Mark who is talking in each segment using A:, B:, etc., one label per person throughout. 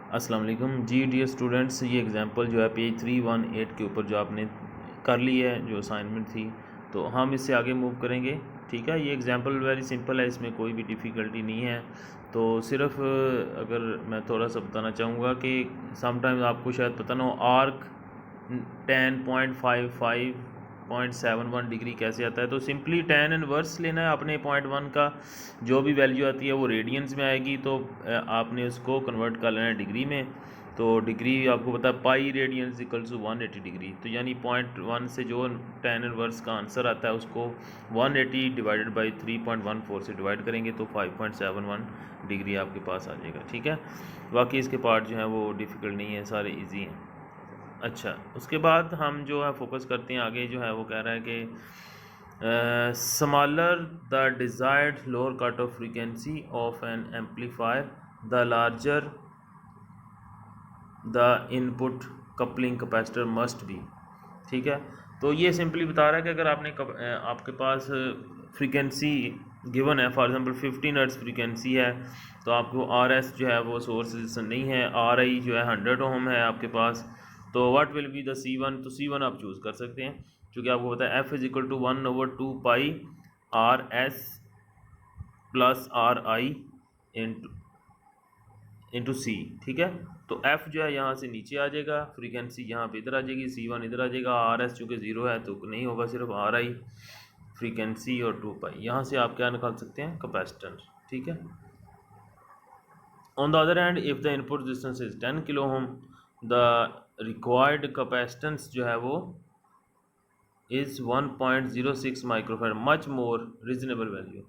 A: अस्सलाम वालेकुम जी dear students. ये एग्जांपल जो है पेज 318 के ऊपर जो आपने कर ली है, जो असाइनमेंट थी, तो हम इससे आगे मूव करेंगे। ठीक है, ये एग्जांपल वेरी सिंपल है, इसमें कोई भी डिफ़िकल्टी नहीं है। तो सिर्फ अगर मैं थोड़ा सा बताना चाहूँगा कि समटाइम्स आपको शायद पता ना हो, आर्क 10.55.71 डिग्री कैसे आता है। तो सिंपली tan इनवर्स लेना है अपने 0.1 का, जो भी वैल्यू आती है वो रेडियंस में आएगी, तो आपने उसको कन्वर्ट कर लेना है डिग्री में। तो डिग्री आपको पता है pi radians equals to 180 degree, तो यानी 0.1 से जो tan इनवर्स का आंसर आता है उसको 180 डिवाइडेड बाई 3.14 से डिवाइड करेंगे तो 5.71 डिग्री आपके पास आ जाएगा। ठीक है, बाकी इसके पार्ट जो हैं वो डिफ़िकल्ट नहीं है, सारे इजी हैं। अच्छा, उसके बाद हम जो है फोकस करते हैं आगे, जो है वो कह रहा है कि smaller the desired lower cut off frequency of N amplifier the larger the input coupling capacitor must be. ठीक है, तो ये सिंपली बता रहा है कि अगर आपके पास फ्रीक्वेंसी गिवन है, फॉर एग्जांपल 15 हर्ट्ज़ फ्रीक्वेंसी है, तो आपको आर एस जो है वो सोर्स नहीं है, आर आई जो है 100 ओम है आपके पास, तो what will be the C1। तो C1 आप चूज़ कर सकते हैं, क्योंकि आपको पता है F is equal to 1/2 pi R S plus R I into C. ठीक है, तो F जो है यहाँ से नीचे आ जाएगा, फ्रीक्वेंसी यहाँ पे इधर आ जाएगी, C1 इधर आ जाएगा, आर एस चूँकि ज़ीरो है तो नहीं होगा, सिर्फ आर आई फ्रीक्वेंसी और 2 पाई। यहाँ से आप क्या निकाल सकते हैं, कैपेसिटेंस। ठीक है, on the other hand if the input resistance is 10 kilo ohm, the required capacitance जो है वो is 1.06 microfarad, much more reasonable value.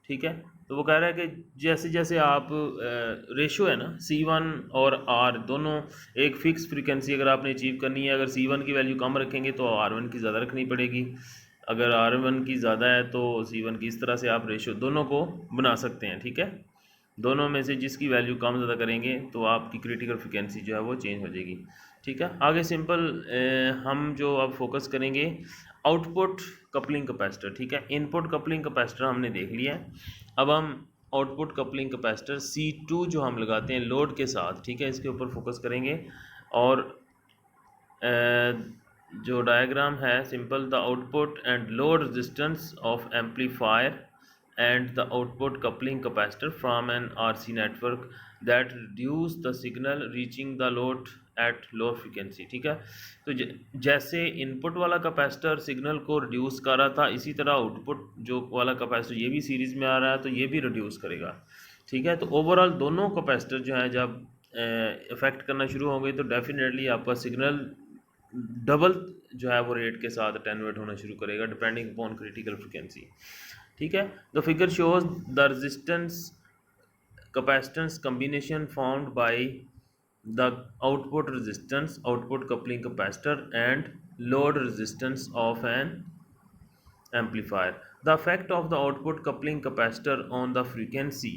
A: ठीक है, तो वो कह रहा है कि जैसे जैसे आप रेशो है ना, C1 और R दोनों एक फ़िक्स फ्रीक्वेंसी अगर आपने अचीव करनी है, अगर C1 की वैल्यू कम रखेंगे तो R1 की ज़्यादा रखनी पड़ेगी, अगर R1 की ज़्यादा है तो C1 की। इस तरह से आप रेशो दोनों को बना सकते हैं। ठीक है, दोनों में से जिसकी वैल्यू कम ज़्यादा करेंगे तो आपकी क्रिटिकल फ्रिक्वेंसी जो है वो चेंज हो जाएगी। ठीक है, आगे सिंपल हम जो अब फोकस करेंगे आउटपुट कपलिंग कैपेसिटर। ठीक है, इनपुट कपलिंग कैपेसिटर हमने देख लिया है, अब हम आउटपुट कपलिंग कैपेसिटर C2 जो हम लगाते हैं लोड के साथ, ठीक है, इसके ऊपर फोकस करेंगे। और जो डायग्राम है simple, the output and load resistance of amplifier and the output coupling capacitor from an RC network that reduce the signal reaching the load at low frequency। ठीक है, तो जैसे इनपुट वाला कैपेसिटर सिग्नल को reduce कर रहा था, इसी तरह आउटपुट जो वाला कैपेसिटर ये भी सीरीज़ में आ रहा है तो ये भी रिड्यूस करेगा। ठीक है, तो ओवरऑल दोनों कैपेसिटर जो हैं जब इफ़ेक्ट करना शुरू होंगे तो डेफिनेटली आपका सिग्नल डबल जो है वो रेट के साथ अटेन्यूएट होना शुरू करेगा, डिपेंडिंग अपॉन क्रिटिकल फ्रिक्वेंसी। ठीक है, the figure shows the resistance capacitance combination found by the output resistance, output coupling capacitor and load resistance of an amplifier. The effect of the output coupling capacitor on the frequency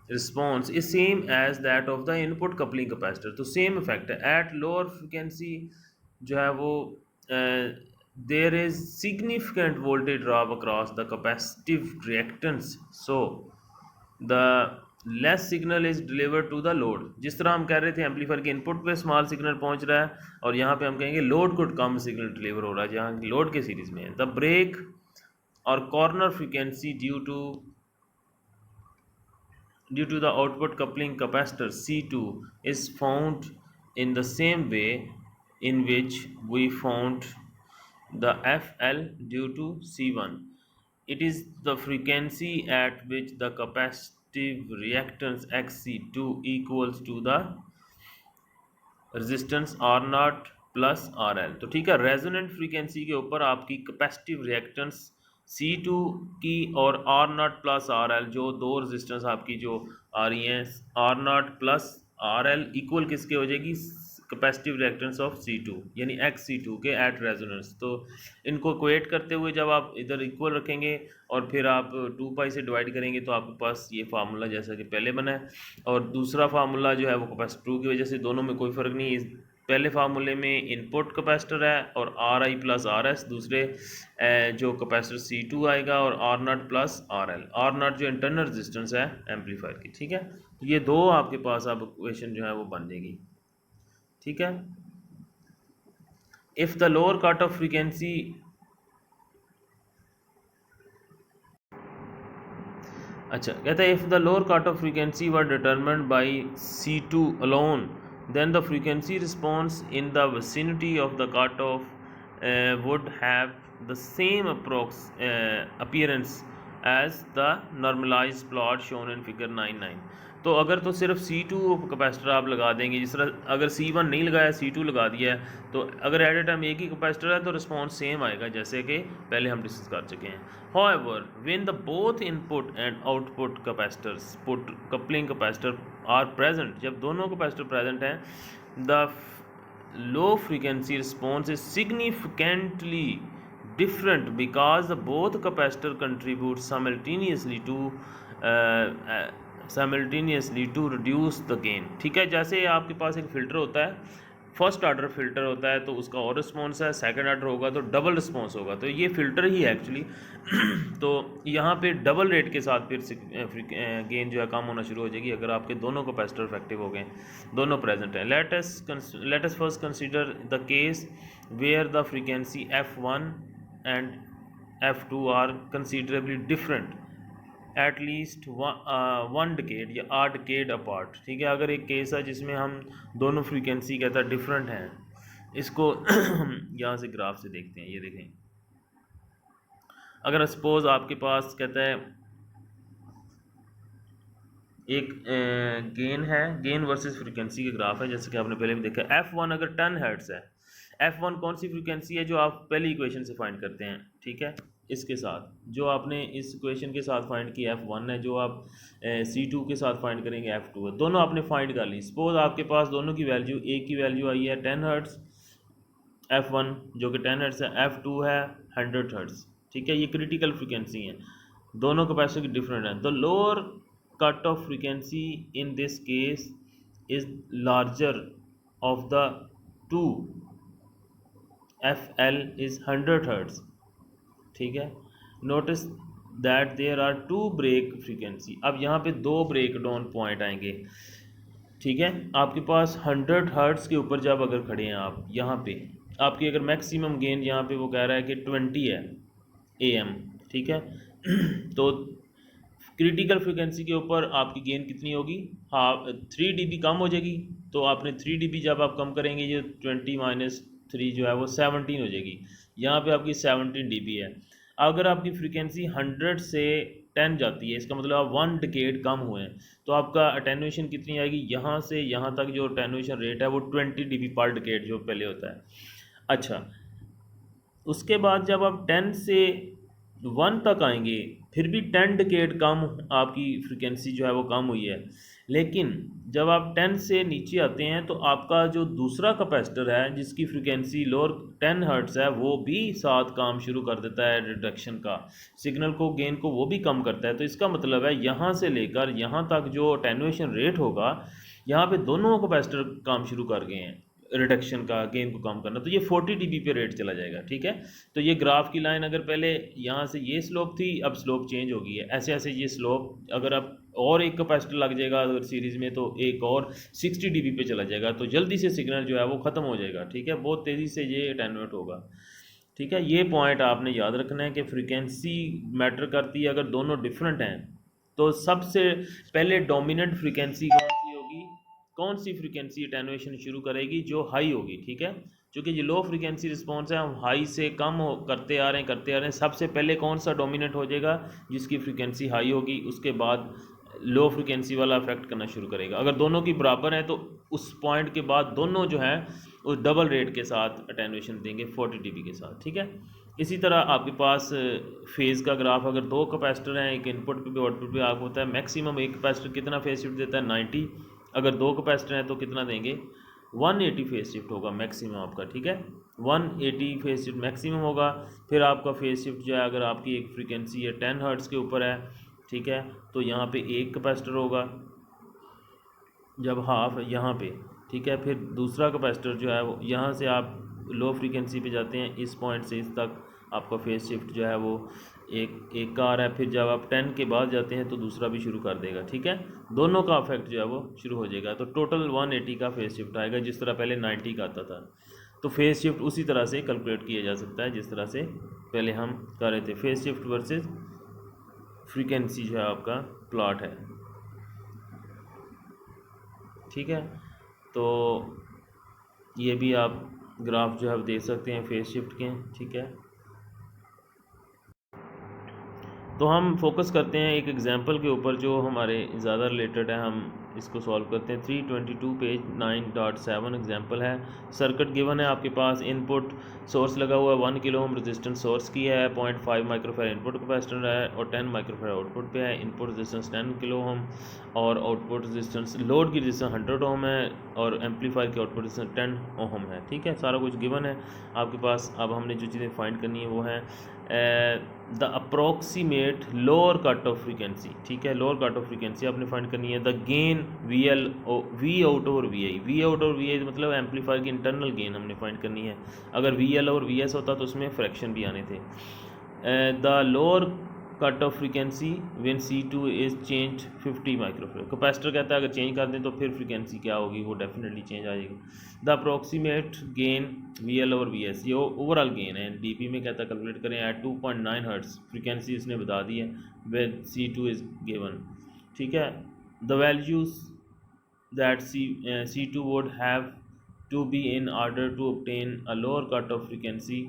A: response is same as that of the input coupling capacitor। तो same effect है at lower frequency जो है वो there is significant voltage drop across the capacitive reactance, so the less signal is delivered to the load। जिस तरह हम कह रहे थे एम्पलीफायर के इनपुट पे स्मॉल सिग्नल पहुंच रहा है, और यहाँ पे हम कहेंगे लोड को कम सिग्नल डिलीवर हो रहा है, जहाँ लोड के सीरीज में है। द ब्रेक और corner frequency due to the output coupling capacitor C2 is found in the same way in which we found the FL due to C1। It is the frequency at which the capacitive reactance XC2 equals to the resistance R naught plus R L. तो ठीक है, resonant frequency के ऊपर आपकी capacitive reactance C2 की और R naught plus R L, जो दो रेजिस्टेंस आपकी जो आ रही हैं, R naught plus R L equal किसके हो जाएगी, कैपेसिटिव रिएक्टेंस ऑफ C2 यानी XC2 के एट रेजोनेंस। तो इनको इक्वेट करते हुए जब आप इधर इक्वल रखेंगे और फिर आप 2 पाई से डिवाइड करेंगे तो आपके पास ये फार्मूला जैसा कि पहले बना है, और दूसरा फार्मूला जो है वो कैपेसिटर की वजह से दोनों में कोई फ़र्क नहीं है। पहले फार्मूले में इनपुट कैपेसिटर है और R I plus R S, दूसरे जो कैपेसिटर C2 आएगा और R naught plus R L, R naught जो इंटरनल रेजिस्टेंस है एम्पलीफायर की। ठीक है, ये दो आपके पास अब इक्वेशन जो है वो बन जाएगी, ठीक है। If the lower cut off frequency, अच्छा कहता है if the lower cut off frequency were determined by C2 alone then the frequency response in the vicinity of the cut off would have the same appearance as the normalized plot shown in figure 9.9। तो अगर तो सिर्फ C2 capacitor आप लगा देंगे, जिस तरह अगर C1 नहीं लगाया C2 लगा दिया है, तो अगर एट ए टाइम एक ही कैपेसिटर है तो रिस्पॉन्स सेम आएगा जैसे कि पहले हम डिस्कस कर चुके हैं। However, when the both input and output capacitors put coupling capacitor are present, जब दोनों कैपेसिटर प्रेजेंट हैं, the low frequency response is significantly different because the both capacitor contribute simultaneously to reduce the gain। ठीक है, जैसे आपके पास एक filter होता है, फर्स्ट ऑर्डर फिल्टर होता है तो उसका और रिस्पॉन्स है, सेकंड ऑर्डर होगा तो डबल रिस्पॉन्स होगा, तो ये फ़िल्टर ही है एक्चुअली। तो यहाँ पे डबल रेट के साथ फिर गेन जो है कम होना शुरू हो जाएगी अगर आपके दोनों कैपेसिटर इफेक्टिव हो गए, दोनों प्रेजेंट हैं। Let us first consider the case where the frequency F1 and F2 are considerably different at least 1 decade या 8 डिकेड अपार्ट। ठीक है, अगर एक केस है जिसमें हम दोनों फ्रीक्वेंसी कहता है डिफरेंट हैं, इसको यहाँ से ग्राफ से देखते हैं। ये देखें, अगर सपोज आपके पास कहता है एक गेन है, गेन वर्सेस फ्रीक्वेंसी का ग्राफ है, जैसे कि आपने पहले भी देखा। F1 अगर 10 हर्ट्ज है, F1 कौन सी फ्रीक्वेंसी है जो आप पहली इक्वेशन से फाइंड करते हैं, ठीक है, इसके साथ जो आपने इस इक्वेशन के साथ फाइंड की F1 है, जो आप C2 के साथ फाइंड करेंगे F2 है, दोनों आपने फाइंड कर ली। सपोज आपके पास दोनों की वैल्यू, एक की वैल्यू आई है 10 हर्ट्ज F1 जो कि 10 हर्ट्ज है, F2 है 100 हर्ट्ज। ठीक है, ये क्रिटिकल फ्रीक्वेंसी है, दोनों कैपेसिटी डिफरेंट है। The lower cut off frequency in this case is larger of the two, FL is 100 hertz. ठीक है, notice that there are 2 break frequency. अब यहाँ पे 2 ब्रेक डाउन पॉइंट आएंगे। ठीक है, आपके पास 100 हर्ट्ज के ऊपर जब अगर खड़े हैं आप, यहाँ पे आपकी अगर मैक्सिमम गेन यहाँ पे वो कह रहा है कि 20 है AM। ठीक है, तो क्रिटिकल फ्रीक्वेंसी के ऊपर आपकी गेन कितनी होगी, हाँ 3 dB कम हो जाएगी। तो आपने 3 dB जब आप कम करेंगे, ये 20 - 3 जो है वो 17 हो जाएगी। यहाँ पे आपकी 17 dB है। अगर आपकी फ्रीक्वेंसी 100 से 10 जाती है, इसका मतलब आप 1 डिकेड कम हुए हैं, तो आपका अटेनुएशन कितनी आएगी, यहाँ से यहाँ तक जो अटेनुएशन रेट है वो 20 dB पर डिकेड जो पहले होता है। अच्छा, उसके बाद जब आप 10 से 1 तक आएंगे, फिर भी 10 डिकेड कम आपकी फ्रीक्वेंसी जो है वो कम हुई है। लेकिन जब आप 10 से नीचे आते हैं तो आपका जो दूसरा कैपेसिटर है जिसकी फ्रीक्वेंसी लोअर 10 हर्ट्ज है, वो भी साथ काम शुरू कर देता है, रिडक्शन का सिग्नल को, गेन को वो भी कम करता है। तो इसका मतलब है यहाँ से लेकर यहाँ तक जो अटेनुएशन रेट होगा, यहाँ पे दोनों कैपेसिटर काम शुरू कर गए हैं रिडक्शन का, गेन को कम करना, तो ये 40 dB पे रेट चला जाएगा। ठीक है, तो ये ग्राफ की लाइन अगर पहले यहाँ से ये स्लोप थी, अब स्लोप चेंज हो गई है, ऐसे ऐसे ये स्लोप, अगर आप और एक कैपेसिटर लग जाएगा अगर सीरीज़ में तो एक और 60 dB पे चला जाएगा, तो जल्दी से सिग्नल जो है वो ख़त्म हो जाएगा। ठीक है, बहुत तेज़ी से ये अटेन्यूएट होगा। ठीक है, ये पॉइंट आपने याद रखना है कि फ्रीक्वेंसी मैटर करती है अगर दोनों डिफरेंट हैं। तो सबसे पहले डोमिनेंट फ्रीक्वेंसी कौन सी फ्रीक्वेंसी अटेनुएशन शुरू करेगी, जो हाई होगी। ठीक है, क्योंकि ये लो फ्रीक्वेंसी रिस्पॉन्स है, हम हाई से कम करते आ रहे हैं। सबसे पहले कौन सा डोमिनेट हो जाएगा, जिसकी फ्रीक्वेंसी हाई होगी, उसके बाद लो फ्रीक्वेंसी वाला अफेक्ट करना शुरू करेगा। अगर दोनों की बराबर है तो उस पॉइंट के बाद दोनों जो है उस डबल रेट के साथ अटेनुएशन देंगे 40 dB के साथ। ठीक है, इसी तरह आपके पास फेज़ का ग्राफ, अगर दो कैपेसिटर हैं, एक इनपुट पे भी आउटपुट पे, आपको होता है मैक्सिमम एक कैपेसिटर कितना फेज शिफ्ट देता है 90, अगर दो कैपेसिटर हैं तो कितना देंगे 180 फेज शिफ्ट होगा मैक्सिमम आपका। ठीक है, 180 फेज शिफ्ट मैक्सिमम होगा। फिर आपका फेज शिफ्ट जो है, अगर आपकी एक फ्रीक्वेंसी है 10 हर्ट्ज़ के ऊपर है, ठीक है, तो यहाँ पे एक कैपेसिटर होगा जब हाफ है यहाँ पे। ठीक है, फिर दूसरा कैपेसिटर जो है वो, यहाँ से आप लो फ्रीक्वेंसी पे जाते हैं, इस पॉइंट से इस तक आपका फेज शिफ्ट जो है वो एक का आ रहा है, फिर जब आप 10 के बाद जाते हैं तो दूसरा भी शुरू कर देगा, ठीक है। दोनों का इफेक्ट जो है वो शुरू हो जाएगा, तो टोटल 180 का फेस शिफ्ट आएगा, जिस तरह पहले 90 का आता था। तो फेस शिफ्ट उसी तरह से कैलकुलेट किया जा सकता है जिस तरह से पहले हम कर रहे थे। फेस शिफ्ट वर्सेस फ्रीक्वेंसी जो है आपका प्लॉट है, ठीक है। तो ये भी आप ग्राफ जो है देख सकते हैं फेस शिफ्ट के, ठीक है। तो हम फोकस करते हैं एक एग्जांपल के ऊपर जो हमारे ज़्यादा रिलेटेड है, हम इसको सॉल्व करते हैं। 322 पेज 9.7 एग्जांपल है। सर्किट गिवन है आपके पास, इनपुट सोर्स लगा हुआ है, 1 किलो ओम रेजिस्टेंस सोर्स की है, 0.5 माइक्रोफेराड इनपुट कैपेसिटर है और 10 माइक्रोफेराड आउटपुट पे है। इनपुट रेजिस्टेंस 10 किलो ओम और आउटपुट रेजिस्टेंस, लोड की रेजिस्टेंस 100 ओम है और एम्पलीफायर की आउटपुट रेजिस्टेंस 10 ओम है, ठीक है। सारा कुछ गिवन है आपके पास। अब हमने जो चीज़ें फाइंड करनी है वो है the approximate lower cut off frequency, ठीक है। लोअर कट ऑफ फ्रीक्वेंसी आपने फाइंड करनी है। द गेन वी आउट और वी आई, वी आउट और वी आई मतलब एम्पलीफायर की इंटरनल गेन हमने फाइंड करनी है। अगर वी एल और वी एस होता तो उसमें फ्रैक्शन भी आने थे। The lower cut off frequency when C2 is change 50 microfarad. Capacitor कहता है अगर चेंज कर दें तो फिर फ्रीक्वेंसी क्या होगी, वो डेफिनेटली चेंज आ जाएगी। द अप्रोक्सीमेट गेन VL और VS, ये ओवरऑल गेन है। DP में कहता है कैलकुलेट करें एट 2.9 हर्ट्ज, फ्रीक्वेंसी इसने बता दी है विद C2 इज गिवन, ठीक है। The values that C2 would have to be in order to obtain a lower cut of frequency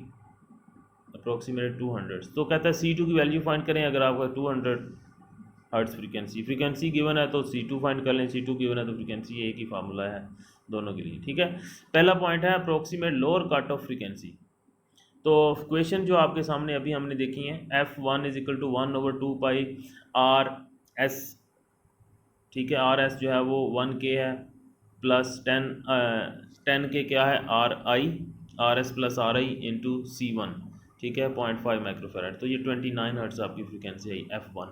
A: approximate 200। तो कहता है C2 की वैल्यू फाइंड करें। अगर आपका 200 हर्ट्ज फ्रीक्वेंसी गिवन है तो C2 फाइंड कर लें, C2 गिवन है तो फ्रीक्वेंसी, एक ही फार्मूला है दोनों के लिए, ठीक है। पहला पॉइंट है approximate lower cut off frequency. तो क्वेश्चन जो आपके सामने अभी हमने देखी है, F1 is equal to 1/2 pi RS, ठीक है। RS जो है वो 1K है प्लस 10 के क्या है RS plus RI into C1, ठीक है, 0.5 माइक्रोफेराड। तो ये 29 हर्ट्ज आपकी फ्रीक्वेंसी है F1।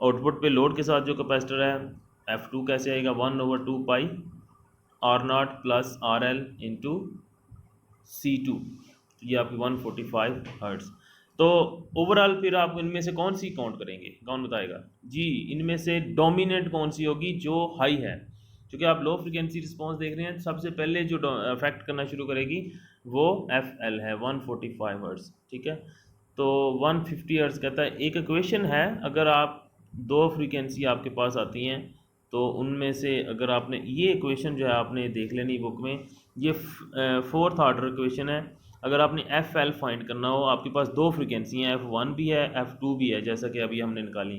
A: आउटपुट पे लोड के साथ जो कैपेसिटर है F2 कैसे आएगा, 1/2 पाई R0 plus RL into C2, ये आपकी 145 हर्ट्ज। तो ओवरऑल फिर आप इनमें से कौन सी काउंट करेंगे, कौन बताएगा जी। इनमें से डोमिनेंट कौन सी होगी, जो हाई है। क्योंकि आप लो फ्रीक्वेंसी रिस्पॉन्स देख रहे हैं, सबसे पहले जो अफेक्ट करना शुरू करेगी वो FL है 145 हर्ट्ज, ठीक है। तो 150 हर्ट्ज कहता है। एक इक्वेशन है, अगर आप दो फ्रीक्वेंसी आपके पास आती हैं तो उनमें से अगर आपने ये इक्वेशन जो है आपने देख लेनी बुक में, ये फोर्थ ऑर्डर इक्वेशन है। अगर आपने FL फाइंड करना हो, आपके पास दो फ्रीक्वेंसी हैं, F1 भी है F2 भी है, जैसा कि अभी हमने निकाली।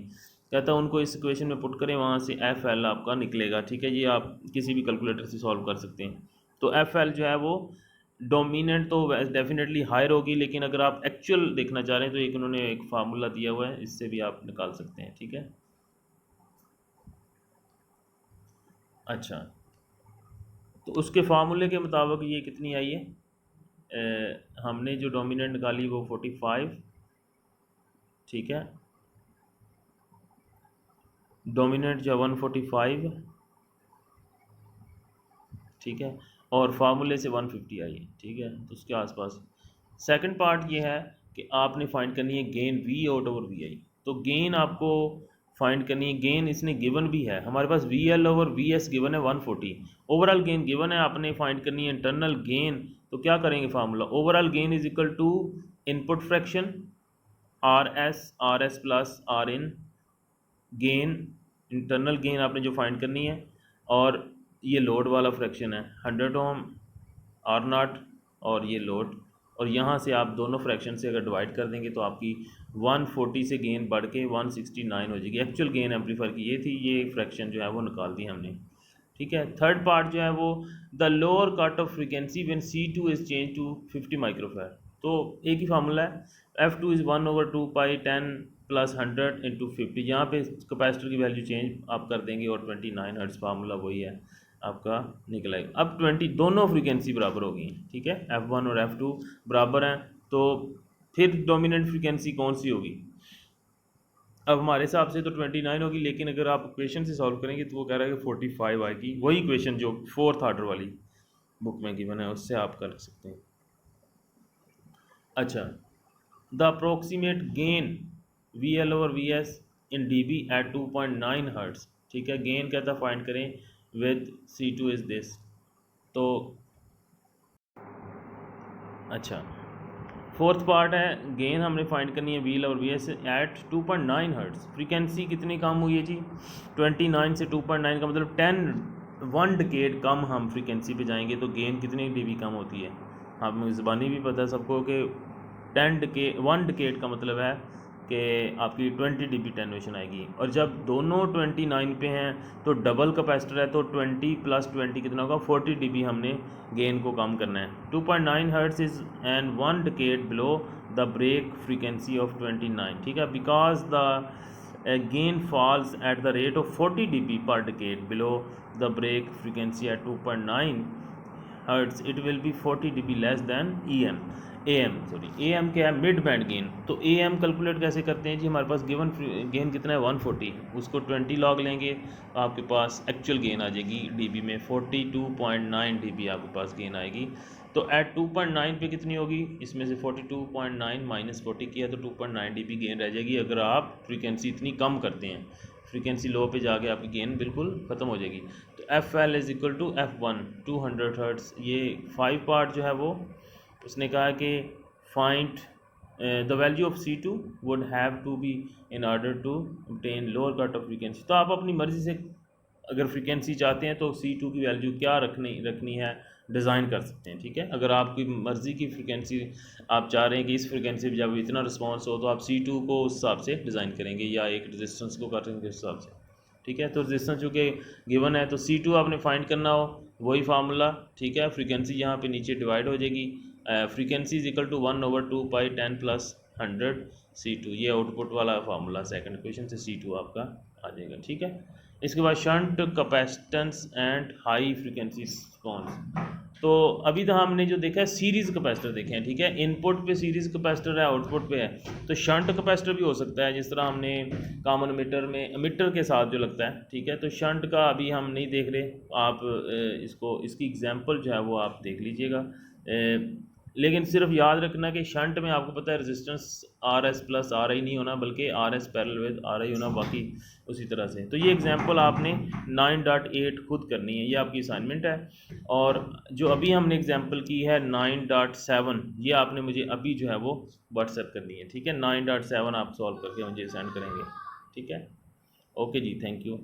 A: कहता है उनको इस इक्वेशन में पुट करें, वहाँ से FL आपका निकलेगा, ठीक है। ये आप किसी भी कैलकुलेटर से सॉल्व कर सकते हैं। तो FL जो है वो डोमिनेंट तो डेफिनेटली हायर होगी, लेकिन अगर आप एक्चुअल देखना चाह रहे हैं तो एक उन्होंने एक फार्मूला दिया हुआ है, इससे भी आप निकाल सकते हैं, ठीक है। अच्छा, तो उसके फार्मूले के मुताबिक ये कितनी आई है, हमने जो डोमिनेंट निकाली वो 45, ठीक है। डोमिनेंट जो 145, ठीक है, और फार्मूले से 150 आई है, ठीक है। तो उसके आसपास सेकंड पार्ट ये है कि आपने फाइंड करनी है gain V out over VI। तो गेन आपको फाइंड करनी है, गेन इसने गिवन भी है हमारे पास, VL ओवर VS गिवन है 140, ओवरऑल गेन गिवन है, आपने फाइंड करनी है इंटरनल गेन। तो क्या करेंगे formula, overall gain is equal to input fraction RS plus RIN, gain internal gain आपने जो फाइंड करनी है, और ये लोड वाला फ्रैक्शन है 100 ओम R0 और ये लोड, और यहाँ से आप दोनों फ्रैक्शन से अगर डिवाइड कर देंगे तो आपकी 140 से गेन बढ़ के 169 हो जाएगी। एक्चुअल गेन एम्पलीफायर की ये थी, ये फ्रैक्शन जो है वो निकाल दी हमने, ठीक है। थर्ड पार्ट जो है वो the lower cut off frequency when C2 is change to 50 microfarad. तो एक ही फार्मूला है, F2 is 1/2 pi 10 plus 100 into 50। यहाँ पे कैपेसिटर की वैल्यू चेंज आप कर देंगे और 29 हर्ट्ज फार्मूला वही है आपका निकलेगा। अब 20 दोनों फ्रीक्वेंसी बराबर हो गई, ठीक है, F1 और F2 बराबर हैं। तो फिर डोमिनेंट फ्रीक्वेंसी कौन सी होगी, अब हमारे हिसाब से तो 29 होगी, लेकिन अगर आप इक्वेशन से सॉल्व करेंगे तो वो कह रहा है कि 45 आएगी। वही इक्वेशन जो फोर्थ ऑर्डर वाली बुक में गिवन है उससे आप कर सकते हैं। अच्छा, the approximate gain V L over V S in D B at 2.9 hertz, ठीक है। गेन कहता फाइंड करें with C two is this. तो अच्छा, फोर्थ पार्ट है गेन हमने फाइंड करनी है वी एल और V S at 2.9 hertz. Frequency कितनी कम हुई है जी, 29 से 2.9 का मतलब 1 डिकेड कम हम फ्रीक्वेंसी पे जाएंगे तो गेन कितनी डीबी कम होती है। हमें ज़बानी भी पता है सबको कि 1 डिकेड का मतलब है कि आपकी 20 dB टेनवेशन आएगी। और जब दोनों 29 पे हैं तो डबल कैपेसिटर है तो 20 + 20 कितना होगा, 40 dB हमने गेन को कम करना है। 2.9 hertz is and 1 decade below the break frequency of 29, ठीक है। Because the gain falls at the rate of 40 dB per decade below the break frequency at 2.9 hertz it will be 40 dB less than A M क्या है, mid band gain. तो A M calculate कैसे करते हैं जी, हमारे पास given gain कितना है 140, उसको 20 लॉग लेंगे तो आपके पास एक्चुअल गेन आ जाएगी डीबी में 42.9 dB आपके पास गेन आएगी। तो एट 2.9 पे कितनी होगी, इसमें से 42.9 माइनस 40 किया तो 2.9 dB गेन रह जाएगी अगर आप फ्रीक्वेंसी इतनी कम करते हैं। फ्रीक्वेंसी लो पे जाके आपकी गेन बिल्कुल ख़त्म हो जाएगी। तो F L is equal to F1 200 hertz. ये 5 पार्ट जो है वो उसने कहा कि find the value of C2 would have to be in order to obtain lower cut off frequency. तो आप अपनी मर्ज़ी से अगर फ्रीक्वेंसी चाहते हैं तो C2 की वैल्यू क्या रखनी है डिज़ाइन कर सकते हैं, ठीक है। अगर आपकी मर्ज़ी की फ्रीक्वेंसी आप चाह रहे हैं कि इस फ्रीक्वेंसी पर जब इतना रिस्पॉन्स हो तो आप C2 को उस हिसाब से डिज़ाइन करेंगे या एक रेजिस्टेंस को करेंगे उस हिसाब से, ठीक है। तो रेजिस्टेंस चूँकि गिवन है तो C2 आपने फाइंड करना हो वही फार्मूला, ठीक है। फ्रीक्वेंसी यहाँ पे नीचे डिवाइड हो जाएगी, frequency is equal to 1/2 pi 10 + 100 C2। ये आउटपुट वाला फार्मूला सेकंड क्वेश्चन से C2 आपका आ जाएगा, ठीक है। इसके बाद shunt capacitance and high frequency response. तो अभी तो हमने जो देखा है सीरीज़ कैपेसिटर देखे हैं, ठीक है। इनपुट पे सीरीज़ कैपेसिटर है, आउटपुट पे है। तो शंट कैपेसिटर भी हो सकता है जिस तरह हमने कॉमन मीटर में मीटर के साथ जो लगता है, ठीक है। तो शंट का अभी हम नहीं देख रहे, आप इसको इसकी एग्जांपल जो है वो आप देख लीजिएगा। लेकिन सिर्फ याद रखना कि शंट में आपको पता है रेजिस्टेंस RS + RI नहीं होना बल्कि RS पैरेलल विद RI होना, बाकी उसी तरह से। तो ये एग्जांपल आपने 9.8 खुद करनी है, ये आपकी असाइनमेंट है। और जो अभी हमने एग्जांपल की है 9.7 ये आपने मुझे अभी जो है वो व्हाट्सएप करनी है, ठीक है। 9.7 आप सॉल्व करके मुझे सेंड करेंगे, ठीक है। Okay ji, thank you.